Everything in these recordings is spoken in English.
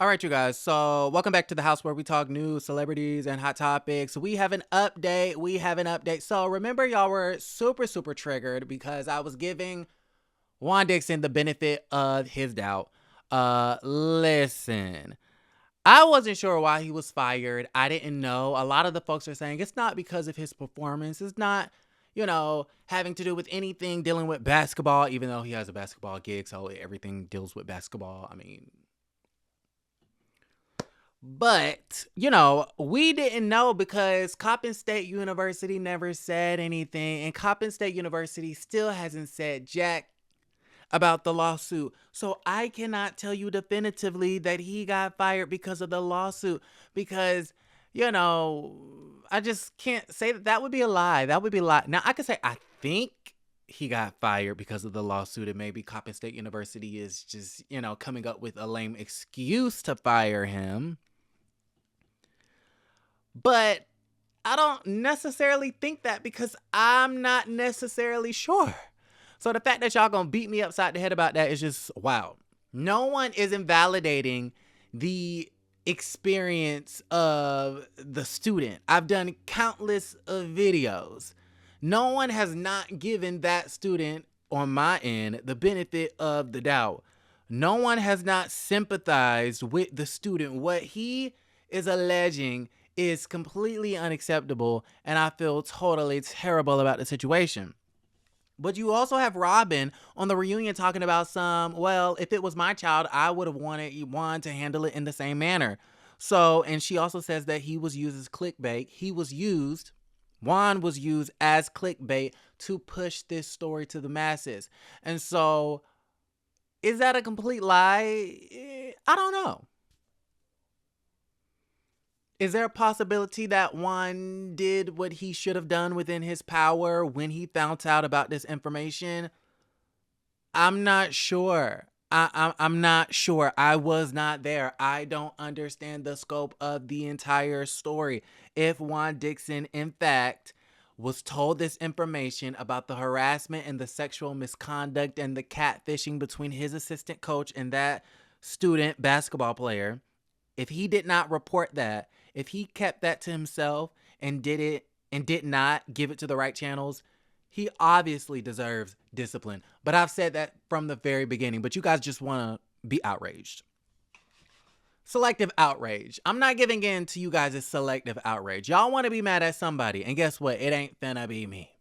All right, you guys. So, welcome back to the house where we talk news, celebrities, and hot topics. We have an update. So, remember, y'all were super triggered because I was giving Juan Dixon the benefit of his doubt. Listen, I wasn't sure why he was fired. I didn't know. A lot of the folks are saying it's not because of his performance. It's not, having to do with anything dealing with basketball, even though he has a basketball gig. So, everything deals with basketball. I mean, but, we didn't know because Coppin State University never said anything, and Coppin State University still hasn't said jack about the lawsuit. So I cannot tell you definitively that he got fired because of the lawsuit because, I just can't say that would be a lie. That would be a lie. Now, I could say I think he got fired because of the lawsuit, and maybe Coppin State University is just, coming up with a lame excuse to fire him. But I don't necessarily think that because I'm not necessarily sure. So the fact that y'all gonna beat me upside the head about that is just wow. No one is invalidating the experience of the student. I've done countless of videos. No one has not given that student on my end the benefit of the doubt. No one has not sympathized with the student. What he is alleging is completely unacceptable, and I feel totally terrible about the situation. But you also have Robin on the reunion talking about if it was my child, I would have wanted Juan to handle it in the same manner. So, and she also says that he was used as clickbait. Juan was used as clickbait to push this story to the masses. And so, is that a complete lie? I don't know. Is there a possibility that Juan did what he should have done within his power when he found out about this information? I'm not sure. I'm not sure. I was not there. I don't understand the scope of the entire story. If Juan Dixon, in fact, was told this information about the harassment and the sexual misconduct and the catfishing between his assistant coach and that student basketball player, if he did not report that, if he kept that to himself and did not give it to the right channels, he obviously deserves discipline. But I've said that from the very beginning, but you guys just want to be outraged. Selective outrage. I'm not giving in to you guys' selective outrage. Y'all want to be mad at somebody, and guess what? It ain't finna be me.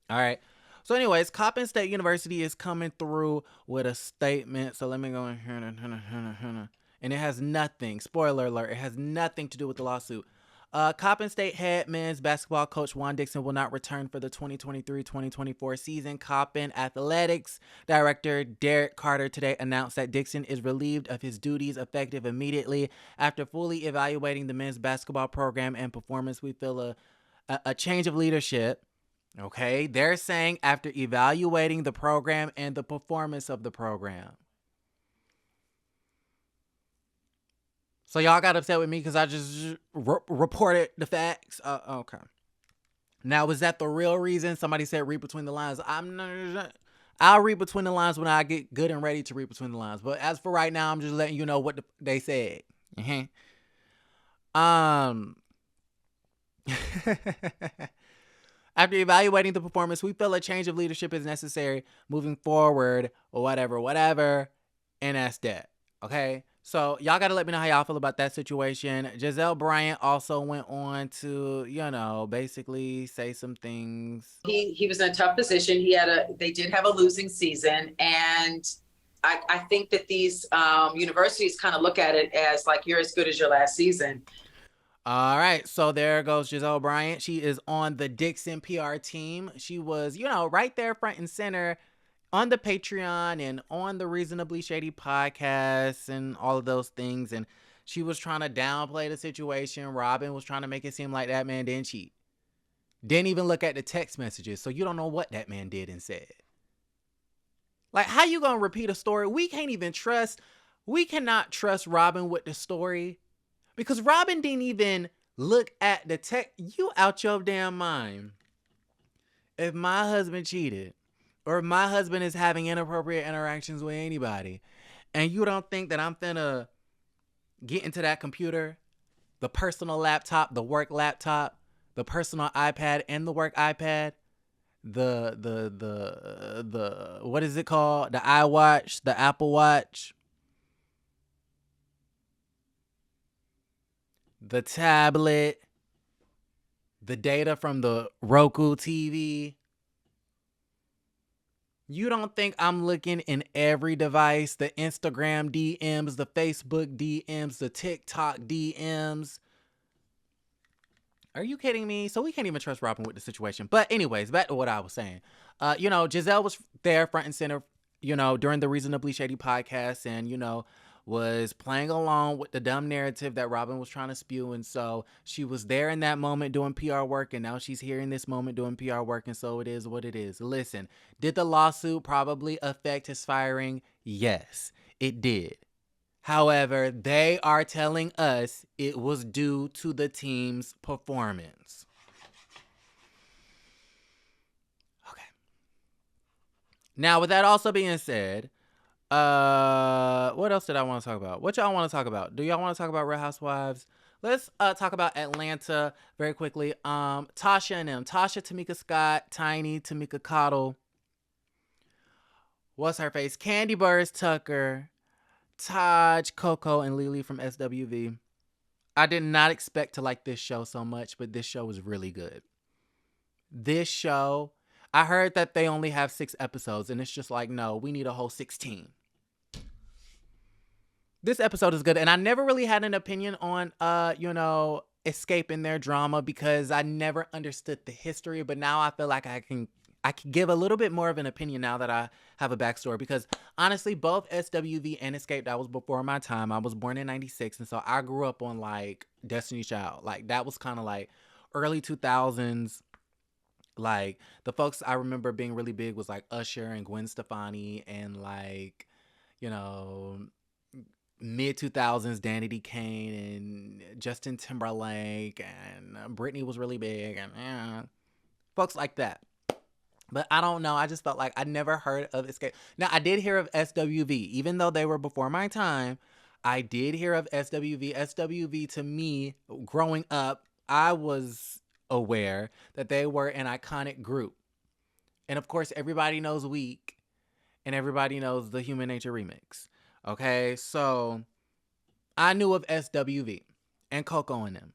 All right. So anyways, Coppin State University is coming through with a statement. So let me go in here. And it has nothing, spoiler alert, it has nothing to do with the lawsuit. Coppin State head men's basketball coach Juan Dixon will not return for the 2023-2024 season. Coppin Athletics Director Derek Carter today announced that Dixon is relieved of his duties effective immediately. After fully evaluating the men's basketball program and performance, we feel a change of leadership. Okay, they're saying after evaluating the program and the performance of the program. So y'all got upset with me because I just reported the facts. Okay. Now, is that the real reason? Somebody said read between the lines. I'll read between the lines when I get good and ready to read between the lines. But as for right now, I'm just letting you know what they said. After evaluating the performance, we feel a change of leadership is necessary moving forward, or whatever. And that's that. Okay. So y'all got to let me know how y'all feel about that situation. Giselle Bryant also went on to, basically say some things. He was in a tough position. They did have a losing season. And I think that these universities kind of look at it as like, you're as good as your last season. All right. So there goes Giselle Bryant. She is on the Dixon PR team. She was, right there front and center on the Patreon and on the Reasonably Shady podcast and all of those things. And she was trying to downplay the situation. Robin was trying to make it seem like that man didn't cheat. Didn't even look at the text messages. So you don't know what that man did and said. Like, how you going to repeat a story? We cannot trust Robin with the story because Robin didn't even look at the text. You out your damn mind. If my husband cheated, or if my husband is having inappropriate interactions with anybody, and you don't think that I'm finna get into that computer, the personal laptop, the work laptop, the personal iPad and the work iPad, the what is it called? The iWatch, the Apple Watch, the tablet, the data from the Roku TV. You don't think I'm looking in every device, the Instagram DMs, the Facebook DMs, the TikTok DMs? Are you kidding me? So we can't even trust Robin with the situation. But anyways, back to what I was saying. Giselle was there front and center, during the Reasonably Shady podcast and, was playing along with the dumb narrative that Robin was trying to spew. And so she was there in that moment doing PR work, and now she's here in this moment doing PR work, and so it is what it is. Listen, did the lawsuit probably affect his firing? Yes, it did. However, they are telling us it was due to the team's performance. Okay. Now, with that also being said, what else did I want to talk about? What y'all want to talk about? Do y'all want to talk about Real Housewives? Let's talk about Atlanta very quickly. Tasha and them. Tasha, Tamika Scott, Tiny, Tamika Cottle. What's her face? Kandi Burrs Tucker, Taj, Coco, and Lily from SWV. I did not expect to like this show so much, but this show was really good. This show, I heard that they only have 6 episodes, and it's just like, no, we need a whole 16. This episode is good, and I never really had an opinion on, escaping their drama because I never understood the history, but now I feel like I can give a little bit more of an opinion now that I have a backstory, because honestly, both SWV and Escape, that was before my time. I was born in 96, and so I grew up on like Destiny's Child. Like that was kind of like early 2000s. Like the folks I remember being really big was like Usher and Gwen Stefani, and like, mid 2000s Danity Kane and Justin Timberlake, and Britney was really big, and folks like that. But I don't know. I just felt like I never heard of Escape. Now, I did hear of SWV. Even though they were before my time, I did hear of SWV. SWV, to me, growing up, I was aware that they were an iconic group. And of course, everybody knows Weak, and everybody knows the Human Nature remix. Okay, so I knew of SWV and Coco and them.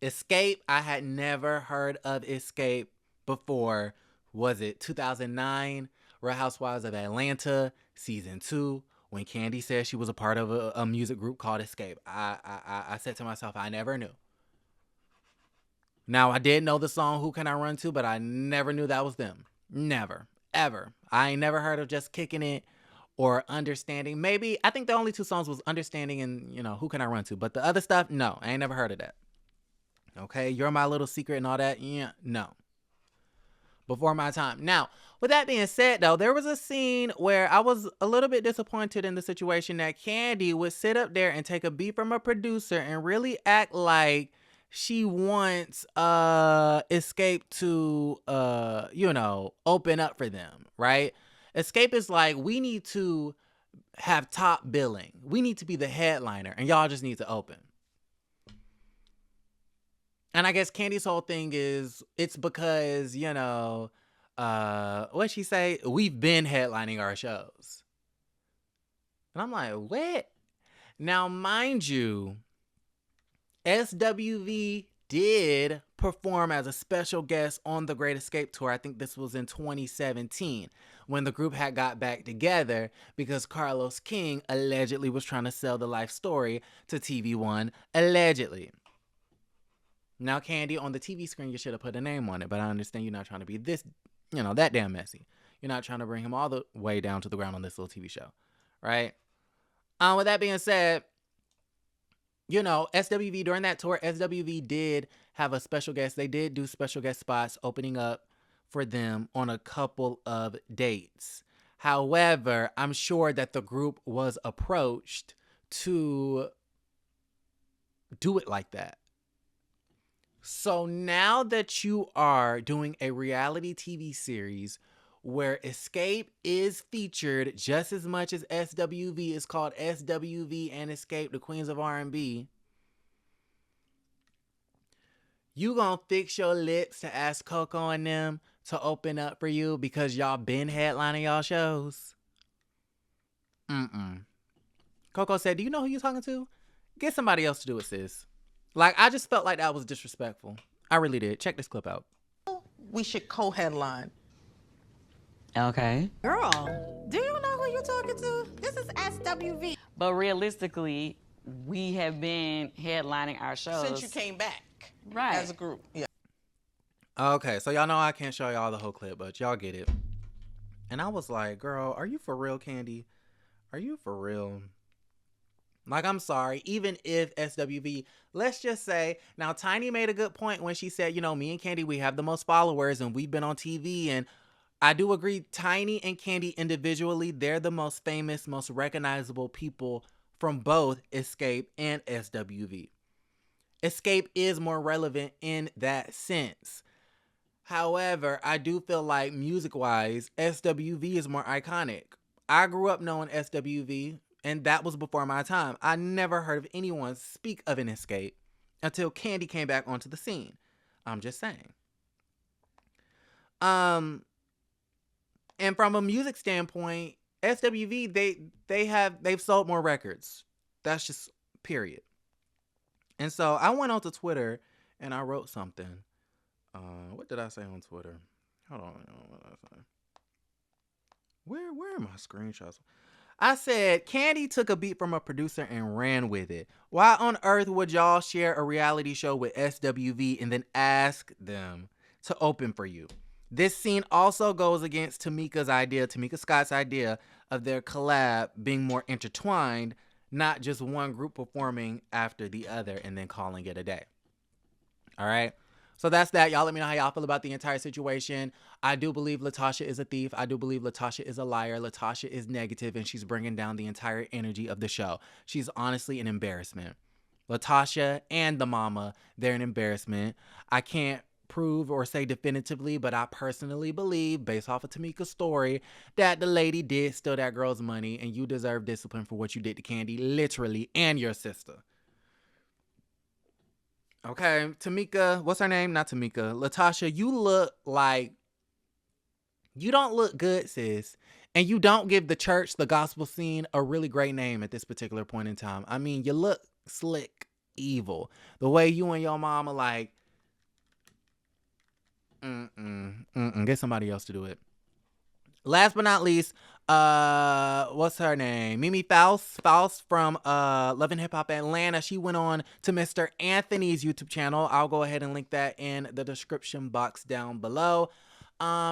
Escape, I had never heard of Escape before. Was it 2009, Real Housewives of Atlanta, season 2, when Kandi said she was a part of a music group called Escape. I said to myself, I never knew. Now, I did know the song Who Can I Run To, but I never knew that was them. Never. Ever. I ain't never heard of Just Kicking It or Understanding. Maybe, I think the only 2 songs was Understanding and, Who Can I Run To. But the other stuff, no, I ain't never heard of that. Okay, You're My Little Secret and all that, yeah, no. Before my time. Now, with that being said, though, there was a scene where I was a little bit disappointed in the situation that Kandi would sit up there and take a beat from a producer and really act like she wants Escape to open up for them, right? Escape is like, we need to have top billing. We need to be the headliner, and y'all just need to open. And I guess Kandi's whole thing is, it's because, what'd she say? We've been headlining our shows. And I'm like, what? Now, mind you, SWV did perform as a special guest on the Great Escape Tour. I think this was in 2017 when the group had got back together because Carlos King allegedly was trying to sell the life story to TV One, allegedly. Now, Kandi, on the TV screen, you should have put a name on it, but I understand you're not trying to be this, that damn messy. You're not trying to bring him all the way down to the ground on this little TV show, right? With that being said, SWV, during that tour, SWV did have a special guest. They did do special guest spots opening up for them on a couple of dates. However, I'm sure that the group was approached to do it like that. So now that you are doing a reality TV series where Escape is featured just as much as SWV. Is called SWV and Escape, the Queens of R&B. You gonna fix your lips to ask Coco and them to open up for you because y'all been headlining y'all shows? Coco said, do you know who you talking to? Get somebody else to do it, sis. Like, I just felt like that was disrespectful. I really did. Check this clip out. We should co-headline. Okay. Girl, do you know who you're talking to? This is SWV. But realistically, we have been headlining our shows. Since you came back. Right. As a group. Yeah. Okay, so y'all know I can't show y'all the whole clip, but y'all get it. And I was like, girl, are you for real, Kandi? Are you for real? Like, I'm sorry. Even if SWV, let's just say, now Tiny made a good point when she said, you know, me and Kandi, we have the most followers and we've been on TV. And I do agree, Tiny and Kandi individually, they're the most famous, most recognizable people from both Escape and SWV. Escape is more relevant in that sense. However, I do feel like music-wise, SWV is more iconic. I grew up knowing SWV, and that was before my time. I never heard of anyone speak of an Escape until Kandi came back onto the scene. I'm just saying. And from a music standpoint, SWV, they've sold more records. That's just period. And so I went onto Twitter and I wrote something. What did I say on Twitter? Hold on. What did I say? Where are my screenshots? I said, Kandi took a beat from a producer and ran with it. Why on earth would y'all share a reality show with SWV and then ask them to open for you? This scene also goes against Tamika Scott's idea of their collab being more intertwined, not just one group performing after the other and then calling it a day. All right? So that's that. Y'all let me know how y'all feel about the entire situation. I do believe LaTocha is a thief. I do believe LaTocha is a liar. LaTocha is negative, and she's bringing down the entire energy of the show. She's honestly an embarrassment. LaTocha and the mama, they're an embarrassment. I can't prove or say definitively, but I personally believe, based off of Tamika's story, that the lady did steal that girl's money, and you deserve discipline for what you did to Kandi, literally, and your sister. Okay, Tamika, what's her name? Not Tamika. LaTocha, you don't look good, sis. And you don't give the church, the gospel scene, a really great name at this particular point in time. I mean, you look slick evil. The way you and your mama get somebody else to do it. Last but not least, what's her name? Mimi Faust from Love and Hip Hop Atlanta. She went on to Mr. Anthony's YouTube channel. I'll go ahead and link that in the description box down below.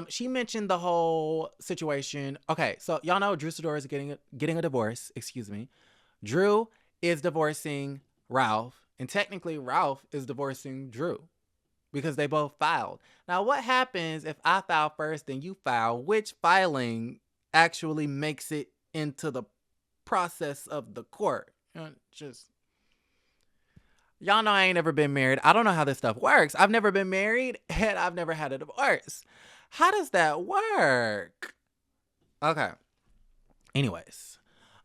She mentioned the whole situation. Okay, so y'all know Drew Sidora is getting a divorce. Excuse me. Drew is divorcing Ralph, and technically Ralph is divorcing Drew, because they both filed. Now, what happens if I file first and you file? Which filing actually makes it into the process of the court? Y'all know I ain't never been married. I don't know how this stuff works. I've never been married and I've never had a divorce. How does that work? Okay. Anyways.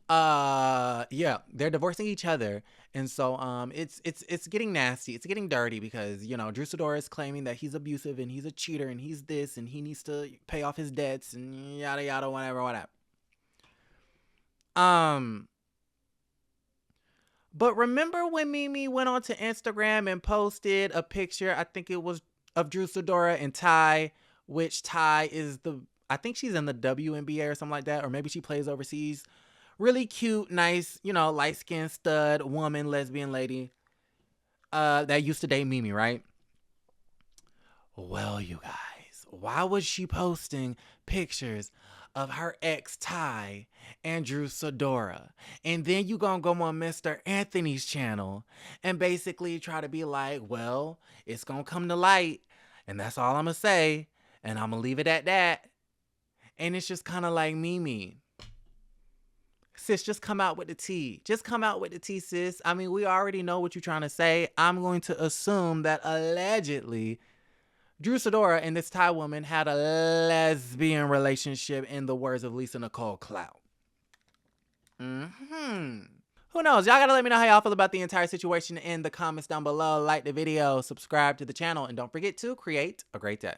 Yeah, they're divorcing each other. And so it's getting nasty. It's getting dirty because, you know, Drew Sidora is claiming that he's abusive and he's a cheater and he's this and he needs to pay off his debts and yada yada whatever. But remember when Mimi went onto Instagram and posted a picture, I think it was of Drew Sidora and Ty, which Ty is I think she's in the WNBA or something like that, or maybe she plays overseas. Really cute, nice, you know, light-skinned stud woman, lesbian lady that used to date Mimi, right? Well, you guys, why was she posting pictures of her ex Ty and Drew Sidora? And then you gonna go on Mr. Anthony's channel and basically try to be like, well, it's gonna come to light, and that's all I'm gonna say, and I'm gonna leave it at that. And it's just kind of like, Mimi, sis, just come out with the tea. Just come out with the tea, sis. I mean, we already know what you're trying to say. I'm going to assume that allegedly Drew Sidora and this Thai woman had a lesbian relationship, in the words of Lisa Nicole Clout. Who knows? Y'all gotta let me know how y'all feel about the entire situation in the comments down below. Like the video, subscribe to the channel, and don't forget to create a great day.